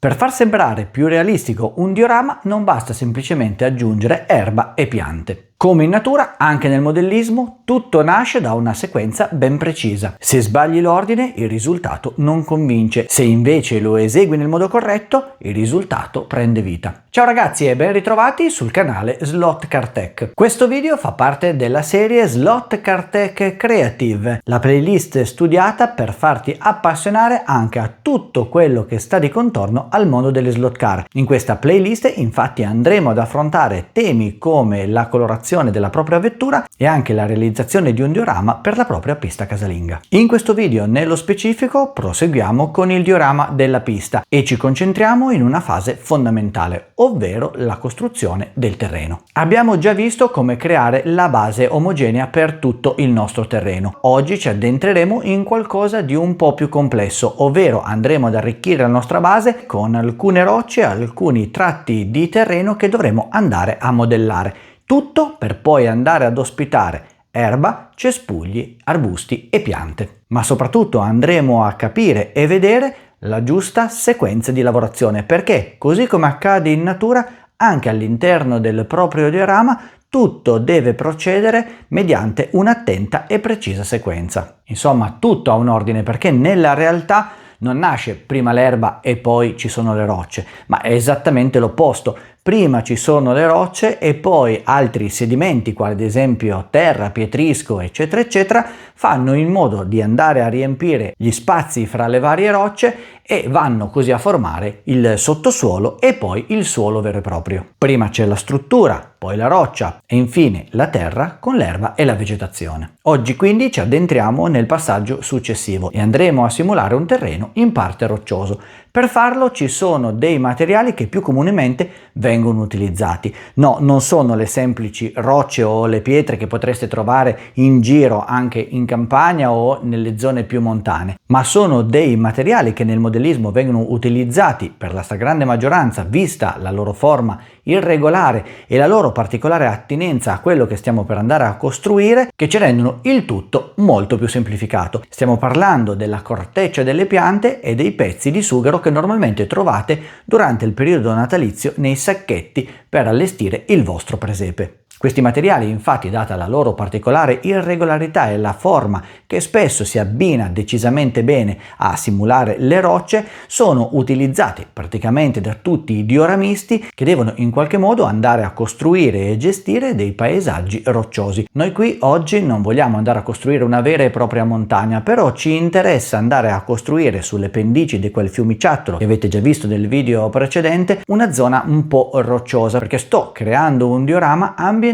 Per far sembrare più realistico un diorama non basta semplicemente aggiungere erba e piante. Come in natura, anche nel modellismo, tutto nasce da una sequenza ben precisa. Se sbagli l'ordine, il risultato non convince. Se invece lo esegui nel modo corretto, il risultato prende vita. Ciao ragazzi e ben ritrovati sul canale Slot Car Tech. Questo video fa parte della serie Slot Car Tech Creative, la playlist studiata per farti appassionare anche a tutto quello che sta di contorno al mondo delle slot car. In questa playlist infatti andremo ad affrontare temi come la colorazione della propria vettura e anche la realizzazione di un diorama per la propria pista casalinga. In questo video nello specifico proseguiamo con il diorama della pista e ci concentriamo in una fase fondamentale, ovvero la costruzione del terreno. Abbiamo già visto come creare la base omogenea per tutto il nostro terreno. Oggi ci addentreremo in qualcosa di un po' più complesso, ovvero andremo ad arricchire la nostra base con alcune rocce, alcuni tratti di terreno che dovremo andare a modellare. Tutto per poi andare ad ospitare erba, cespugli, arbusti e piante. Ma soprattutto andremo a capire e vedere la giusta sequenza di lavorazione, perché così come accade in natura, anche all'interno del proprio diorama tutto deve procedere mediante un'attenta e precisa sequenza. Insomma, tutto ha un ordine, perché nella realtà non nasce prima l'erba e poi ci sono le rocce, ma è esattamente l'opposto. Prima ci sono le rocce e poi altri sedimenti, quali ad esempio terra, pietrisco, eccetera, eccetera, fanno in modo di andare a riempire gli spazi fra le varie rocce e vanno così a formare il sottosuolo e poi il suolo vero e proprio. Prima c'è la struttura, poi la roccia e infine la terra con l'erba e la vegetazione. Oggi quindi ci addentriamo nel passaggio successivo e andremo a simulare un terreno in parte roccioso. Per farlo ci sono dei materiali che più comunemente vengono utilizzati. No, non sono le semplici rocce o le pietre che potreste trovare in giro anche in campagna o nelle zone più montane, ma sono dei materiali che nel modellismo vengono utilizzati per la stragrande maggioranza, vista la loro forma irregolare e la loro particolare attinenza a quello che stiamo per andare a costruire, che ci rendono il tutto molto più semplificato. Stiamo parlando della corteccia delle piante e dei pezzi di sughero che normalmente trovate durante il periodo natalizio nei sacchetti per allestire il vostro presepe. Questi materiali, infatti, data la loro particolare irregolarità e la forma che spesso si abbina decisamente bene a simulare le rocce, sono utilizzati praticamente da tutti i dioramisti che devono in qualche modo andare a costruire e gestire dei paesaggi rocciosi. Noi qui oggi non vogliamo andare a costruire una vera e propria montagna, però ci interessa andare a costruire sulle pendici di quel fiumiciattolo che avete già visto nel video precedente una zona un po' rocciosa, perché sto creando un diorama ambientato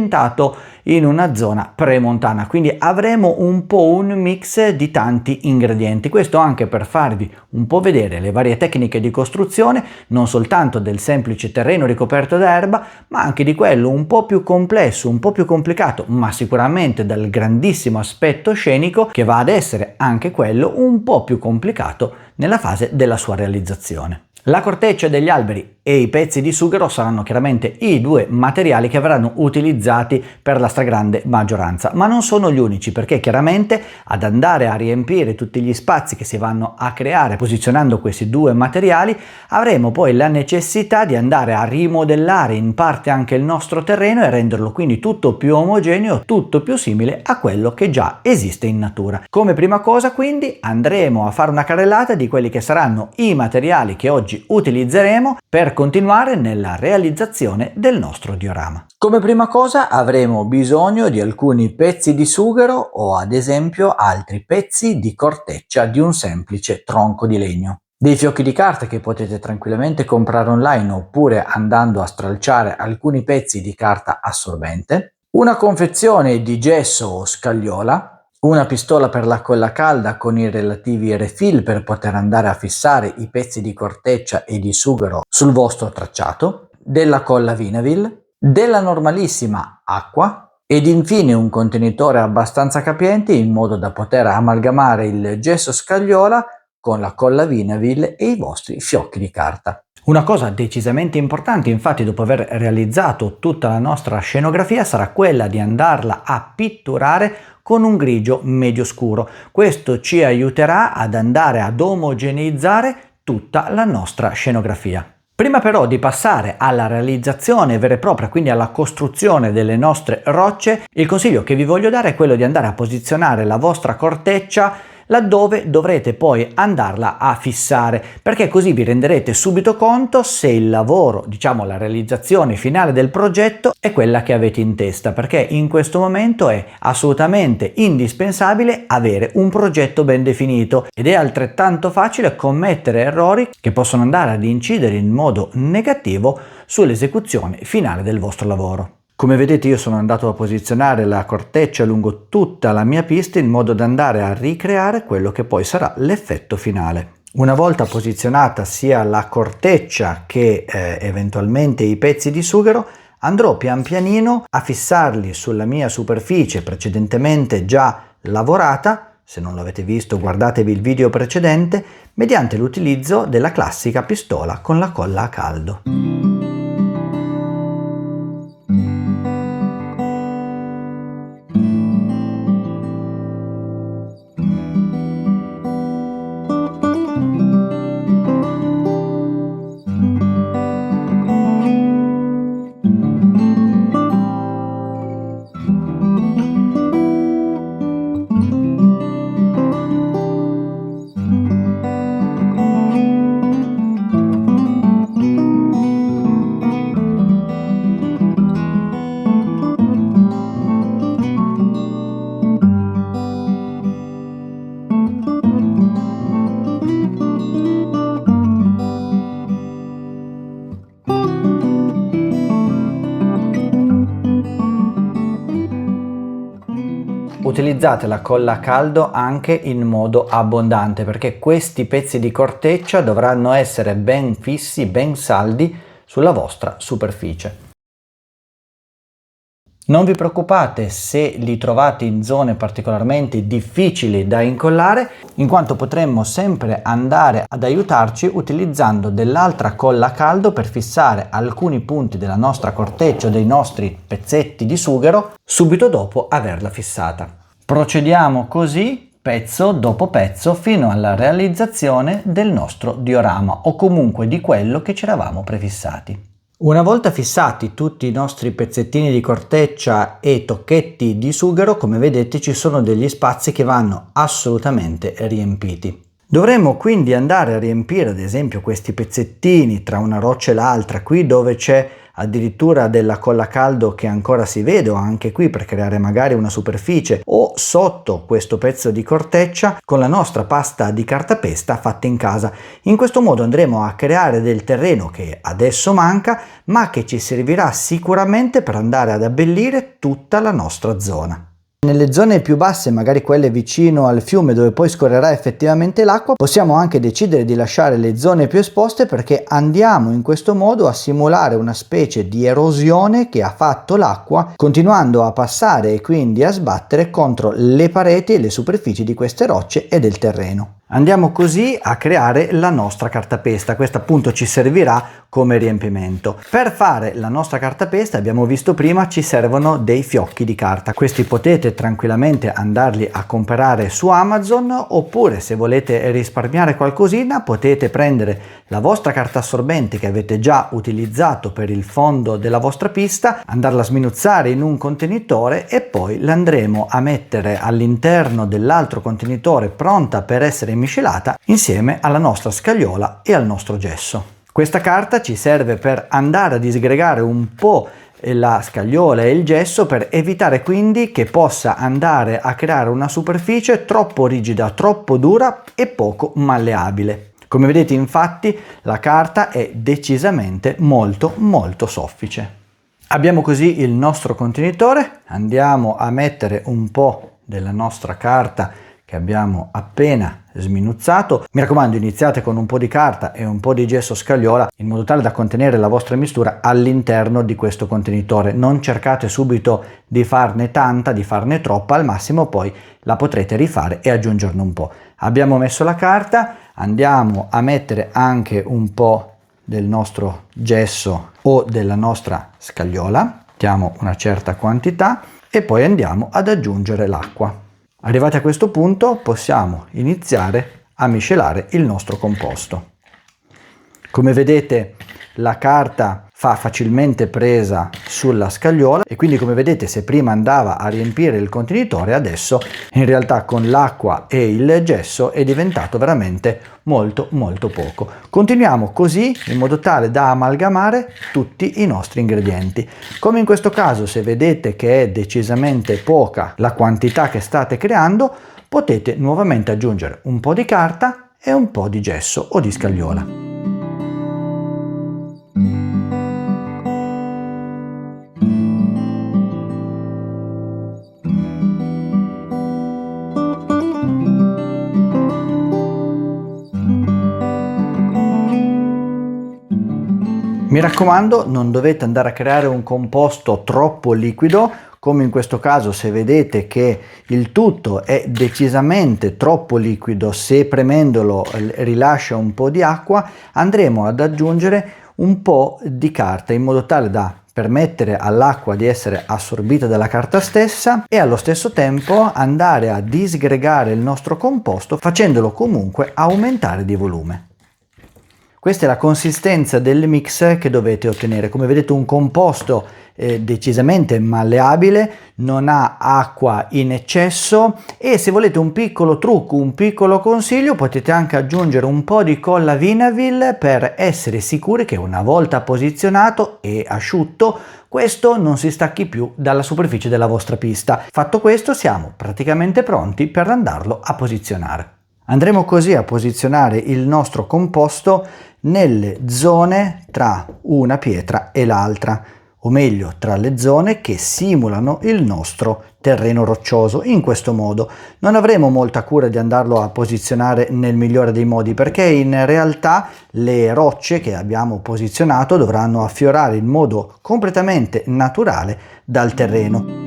in una zona premontana, quindi avremo un po' un mix di tanti ingredienti. Questo anche per farvi un po' vedere le varie tecniche di costruzione, non soltanto del semplice terreno ricoperto da erba, ma anche di quello un po' più complesso, un po' più complicato, ma sicuramente dal grandissimo aspetto scenico che va ad essere anche quello un po' più complicato nella fase della sua realizzazione. La corteccia degli alberi e i pezzi di sughero saranno chiaramente i due materiali che verranno utilizzati per la stragrande maggioranza, ma non sono gli unici, perché chiaramente ad andare a riempire tutti gli spazi che si vanno a creare posizionando questi due materiali avremo poi la necessità di andare a rimodellare in parte anche il nostro terreno e renderlo quindi tutto più omogeneo, tutto più simile a quello che già esiste in natura. Come prima cosa quindi andremo a fare una carrellata di quelli che saranno i materiali che oggi utilizzeremo per continuare nella realizzazione del nostro diorama. Come prima cosa avremo bisogno di alcuni pezzi di sughero o ad esempio altri pezzi di corteccia di un semplice tronco di legno. Dei fiocchi di carta che potete tranquillamente comprare online oppure andando a stralciare alcuni pezzi di carta assorbente, una confezione di gesso o scagliola, una pistola per la colla calda con i relativi refill per poter andare a fissare i pezzi di corteccia e di sughero sul vostro tracciato, della colla Vinaville, della normalissima acqua ed infine un contenitore abbastanza capiente in modo da poter amalgamare il gesso scagliola con la colla Vinaville e i vostri fiocchi di carta. Una cosa decisamente importante, infatti, dopo aver realizzato tutta la nostra scenografia, sarà quella di andarla a pitturare con un grigio medio scuro. Questo ci aiuterà ad andare ad omogeneizzare tutta la nostra scenografia. Prima però di passare alla realizzazione vera e propria, quindi alla costruzione delle nostre rocce, il consiglio che vi voglio dare è quello di andare a posizionare la vostra corteccia laddove dovrete poi andarla a fissare, perché così vi renderete subito conto se il lavoro, diciamo la realizzazione finale del progetto è quella che avete in testa, perché in questo momento è assolutamente indispensabile avere un progetto ben definito ed è altrettanto facile commettere errori che possono andare ad incidere in modo negativo sull'esecuzione finale del vostro lavoro. Come vedete io sono andato a posizionare la corteccia lungo tutta la mia pista in modo da andare a ricreare quello che poi sarà l'effetto finale. Una volta posizionata sia la corteccia che eventualmente i pezzi di sughero, andrò pian pianino a fissarli sulla mia superficie precedentemente già lavorata. Se non l'avete visto, guardatevi il video precedente, mediante l'utilizzo della classica pistola con la colla a caldo. Utilizzate la colla a caldo anche in modo abbondante, perché questi pezzi di corteccia dovranno essere ben fissi, ben saldi sulla vostra superficie. Non vi preoccupate se li trovate in zone particolarmente difficili da incollare, in quanto potremmo sempre andare ad aiutarci utilizzando dell'altra colla a caldo per fissare alcuni punti della nostra corteccia o dei nostri pezzetti di sughero subito dopo averla fissata. Procediamo così pezzo dopo pezzo fino alla realizzazione del nostro diorama o comunque di quello che ci eravamo prefissati. Una volta fissati tutti i nostri pezzettini di corteccia e tocchetti di sughero, come vedete ci sono degli spazi che vanno assolutamente riempiti. Dovremmo quindi andare a riempire ad esempio questi pezzettini tra una roccia e l'altra, qui dove c'è addirittura della colla a caldo che ancora si vede, o anche qui per creare magari una superficie, o sotto questo pezzo di corteccia con la nostra pasta di cartapesta fatta in casa. In questo modo andremo a creare del terreno che adesso manca, ma che ci servirà sicuramente per andare ad abbellire tutta la nostra zona. Nelle zone più basse, magari quelle vicino al fiume dove poi scorrerà effettivamente l'acqua, possiamo anche decidere di lasciare le zone più esposte, perché andiamo in questo modo a simulare una specie di erosione che ha fatto l'acqua, continuando a passare e quindi a sbattere contro le pareti e le superfici di queste rocce e del terreno. Andiamo così a creare la nostra cartapesta, questa appunto ci servirà come riempimento. Per fare la nostra cartapesta, abbiamo visto prima, ci servono dei fiocchi di carta. Questi potete tranquillamente andarli a comprare su Amazon, oppure se volete risparmiare qualcosina potete prendere la vostra carta assorbente che avete già utilizzato per il fondo della vostra pista, andarla a sminuzzare in un contenitore e poi l'andremo a mettere all'interno dell'altro contenitore pronta per essere miscelata insieme alla nostra scagliola e al nostro gesso. Questa carta ci serve per andare a disgregare un po' la scagliola e il gesso, per evitare quindi che possa andare a creare una superficie troppo rigida, troppo dura e poco malleabile. Come vedete infatti la carta è decisamente molto soffice. Abbiamo così il nostro contenitore, andiamo a mettere un po' della nostra carta che abbiamo appena sminuzzato. Mi raccomando, iniziate con un po' di carta e un po' di gesso scagliola in modo tale da contenere la vostra mistura all'interno di questo contenitore. Non cercate subito di farne tanta, di farne troppa, al massimo poi la potrete rifare e aggiungerne un po'. Abbiamo messo la carta, andiamo a mettere anche un po' del nostro gesso o della nostra scagliola, mettiamo una certa quantità e poi andiamo ad aggiungere l'acqua. Arrivati a questo punto possiamo iniziare a miscelare il nostro composto. Come vedete la carta fa facilmente presa sulla scagliola e quindi, come vedete, se prima andava a riempire il contenitore, adesso in realtà con l'acqua e il gesso è diventato veramente molto poco. Continuiamo così in modo tale da amalgamare tutti i nostri ingredienti. Come in questo caso, se vedete che è decisamente poca la quantità che state creando, potete nuovamente aggiungere un po' di carta e un po' di gesso o di scagliola. Mi raccomando, non dovete andare a creare un composto troppo liquido, come in questo caso. Se vedete che il tutto è decisamente troppo liquido, se premendolo rilascia un po' di acqua, andremo ad aggiungere un po' di carta in modo tale da permettere all'acqua di essere assorbita dalla carta stessa e allo stesso tempo andare a disgregare il nostro composto, facendolo comunque aumentare di volume. Questa è la consistenza del mix che dovete ottenere. Come vedete, un composto decisamente malleabile, non ha acqua in eccesso, e se volete un piccolo trucco, un piccolo consiglio, potete anche aggiungere un po' di colla Vinaville per essere sicuri che una volta posizionato e asciutto questo non si stacchi più dalla superficie della vostra pista. Fatto questo, siamo praticamente pronti per andarlo a posizionare. Andremo così a posizionare il nostro composto nelle zone tra una pietra e l'altra, o meglio tra le zone che simulano il nostro terreno roccioso. In questo modo non avremo molta cura di andarlo a posizionare nel migliore dei modi, perché in realtà le rocce che abbiamo posizionato dovranno affiorare in modo completamente naturale dal terreno.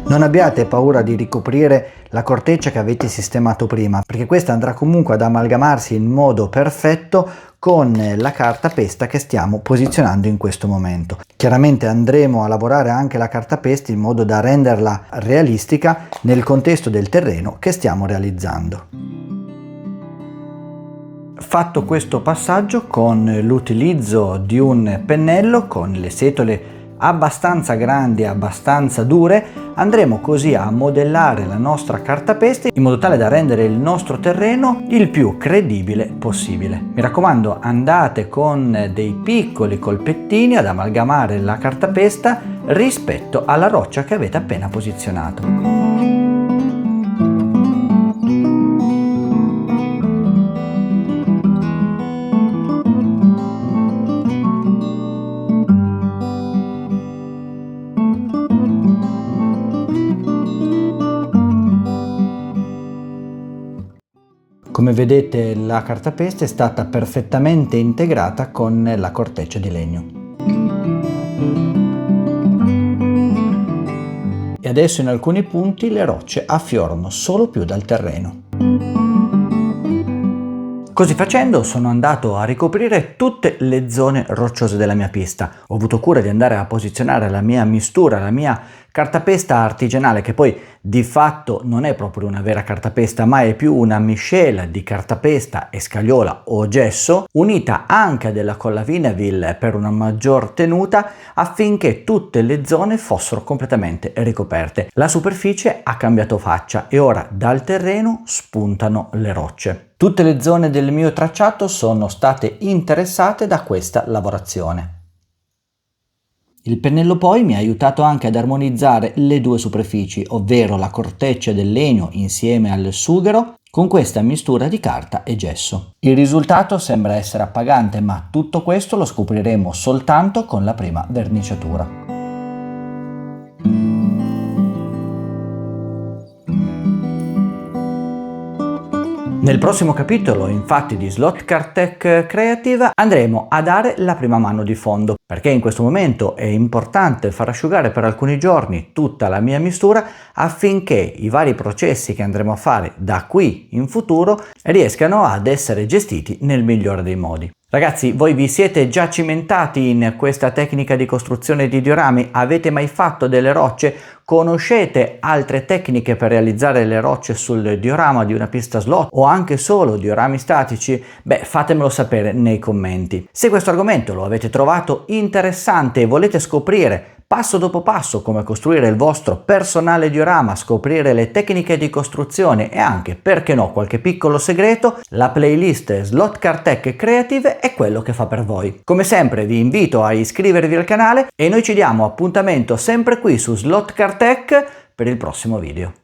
Non abbiate paura di ricoprire la corteccia che avete sistemato prima, perché questa andrà comunque ad amalgamarsi in modo perfetto con la cartapesta che stiamo posizionando in questo momento. Chiaramente andremo a lavorare anche la cartapesta in modo da renderla realistica nel contesto del terreno che stiamo realizzando. Fatto questo passaggio, con l'utilizzo di un pennello con le setole abbastanza grandi e abbastanza dure, andremo così a modellare la nostra cartapesta in modo tale da rendere il nostro terreno il più credibile possibile. Mi raccomando, andate con dei piccoli colpettini ad amalgamare la cartapesta rispetto alla roccia che avete appena posizionato. Come vedete, la cartapesta è stata perfettamente integrata con la corteccia di legno. E adesso in alcuni punti le rocce affiorano solo più dal terreno. Così facendo sono andato a ricoprire tutte le zone rocciose della mia pista. Ho avuto cura di andare a posizionare la mia mistura, la mia cartapesta artigianale, che poi di fatto non è proprio una vera cartapesta, ma è più una miscela di cartapesta e scagliola o gesso, unita anche a della colla Vinaville per una maggior tenuta, affinché tutte le zone fossero completamente ricoperte. La superficie ha cambiato faccia e ora dal terreno spuntano le rocce. Tutte le zone del mio tracciato sono state interessate da questa lavorazione. Il pennello poi mi ha aiutato anche ad armonizzare le due superfici, ovvero la corteccia del legno insieme al sughero, con questa mistura di carta e gesso. Il risultato sembra essere appagante, ma tutto questo lo scopriremo soltanto con la prima verniciatura. Nel prossimo capitolo, infatti, di Slot-Car Tech Creative andremo a dare la prima mano di fondo, perché in questo momento è importante far asciugare per alcuni giorni tutta la mia mistura affinché i vari processi che andremo a fare da qui in futuro riescano ad essere gestiti nel migliore dei modi. Ragazzi, voi vi siete già cimentati in questa tecnica di costruzione di diorami? Avete mai fatto delle rocce? Conoscete altre tecniche per realizzare le rocce sul diorama di una pista slot o anche solo diorami statici? Beh, fatemelo sapere nei commenti. Se questo argomento lo avete trovato interessante e volete scoprire passo dopo passo come costruire il vostro personale diorama, scoprire le tecniche di costruzione e anche, perché no, qualche piccolo segreto, la playlist Slot Car Tech Creative è quello che fa per voi. Come sempre vi invito a iscrivervi al canale e noi ci diamo appuntamento sempre qui su Slot Car Tech per il prossimo video.